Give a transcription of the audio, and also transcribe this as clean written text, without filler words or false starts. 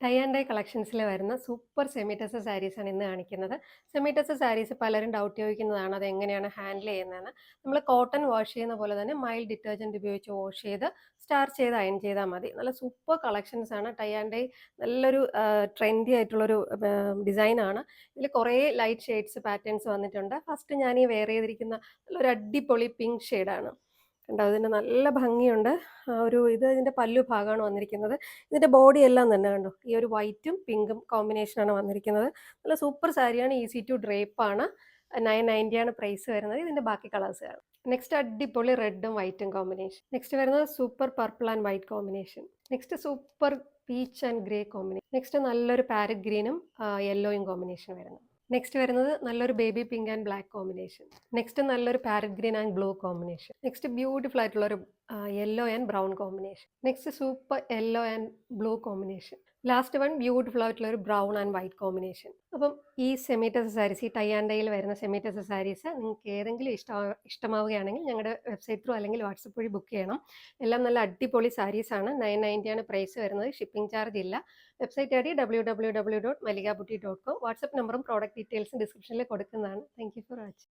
Tie and dye കളക്ഷൻസിൽ വരുന്ന super semi tussar സാരീസാണ് ഇന്ന് കാണിക്കുന്നത്. സെമി ടസർ സാരീസ് പലരും ഡൗട്ട് ചോദിക്കുന്നതാണ് അത് എങ്ങനെയാണ് ഹാൻഡിൽ ചെയ്യുന്നതെന്ന്. നമ്മൾ കോട്ടൺ വാഷ് ചെയ്യുന്ന പോലെ തന്നെ മൈൽഡ് ഡിറ്റർജൻറ്റ് ഉപയോഗിച്ച് വാഷ് ചെയ്ത് സ്റ്റാർച്ച് ചെയ്ത് അയൺ ചെയ്താൽ മതി. നല്ല സൂപ്പർ കളക്ഷൻസ് ആണ്. ടൈ ആൻഡ് ഡൈ നല്ലൊരു ട്രെൻഡി ആയിട്ടുള്ളൊരു ഡിസൈനാണ്. ഇതിൽ കുറേ ലൈറ്റ് ഷെയ്ഡ്സ് പാറ്റേൺസ് വന്നിട്ടുണ്ട്. ഫസ്റ്റ് ഞാൻ ഈ വെയർ ചെയ്തിരിക്കുന്ന നല്ലൊരു അടിപൊളി പിങ്ക് ഷെയ്ഡാണ്. കണ്ടോ, അതിന് നല്ല ഭംഗിയുണ്ട്. ഇതിൻ്റെ പല്ലു ഭാഗമാണ് വന്നിരിക്കുന്നത്. ഇതിൻ്റെ ബോഡി എല്ലാം തന്നെ കണ്ടോ, ഈ ഒരു വൈറ്റും പിങ്കും കോമ്പിനേഷനാണ് വന്നിരിക്കുന്നത്. നല്ല സൂപ്പർ സാരിയാണ്, ഈസി ടു ഡ്രേപ്പ് ആണ്. 990 ആണ് പ്രൈസ് വരുന്നത്. ഇതിൻ്റെ ബാക്കി കളേഴ്സ് കാണാം. നെക്സ്റ്റ് അടിപൊളി റെഡും വൈറ്റും കോമ്പിനേഷൻ. നെക്സ്റ്റ് വരുന്നത് super purple and white combination. Next super peach and grey combination. Next നല്ലൊരു പാരറ്റ് ഗ്രീനും യെല്ലോയും കോമ്പിനേഷൻ വരുന്നത്. നെക്സ്റ്റ് വരുന്നത് നല്ലൊരു baby pink and black combination. Next നല്ലൊരു parrot green and blue combination. Next beautiful ആയിട്ടുള്ളൊരു yellow and brown combination. Next super yellow and blue combination. Last one beautiful ആയിട്ടുള്ള ഒരു ബ്രൗൺ ആൻഡ് വൈറ്റ് കോമ്പിനേഷൻ. അപ്പം ഈ semi tussar saris, ഈ tie and ഡൈയിൽ വരുന്ന semi tussar saris നിങ്ങൾക്ക് ഏതെങ്കിലും ഇഷ്ടമാവുകയാണെങ്കിൽ ഞങ്ങളുടെ വെബ്സൈറ്റ് ത്രൂ അല്ലെങ്കിൽ വാട്സപ്പ് വഴി ബുക്ക് ചെയ്യണം. എല്ലാം നല്ല അടിപൊളി സാരീസാണ്. 990 ആണ് പ്രൈസ് വരുന്നത്. ഷിപ്പിംഗ് ചാർജ് ഇല്ല. Website I D www.maligabuti.com. WhatsApp നമ്പറും പ്രോഡക്റ്റ് ഡീറ്റെയിൽസും ഡിസ്ക്രിപ്ഷനിൽ കൊടുക്കുന്നതാണ്. Thank you for watching.